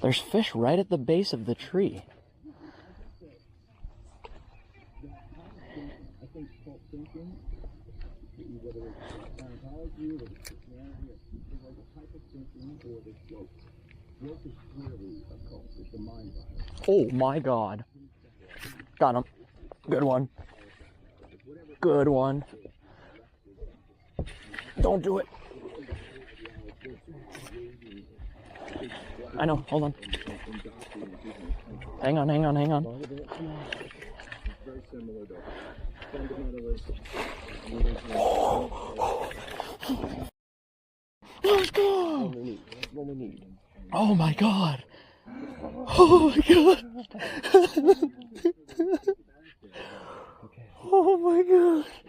There's fish right at the base of the tree. I think cult thinking, whether it's Scientology or Christianity, there's like a type of thinking or this woke. Woke is clearly a cult. It's a mind virus. Oh my God. Got him. Good one. Good one. Don't do it. I know. Hold on. Hang on, hang on, hang on. Very similar to Let's go! Oh my God! Oh my God! Oh my God!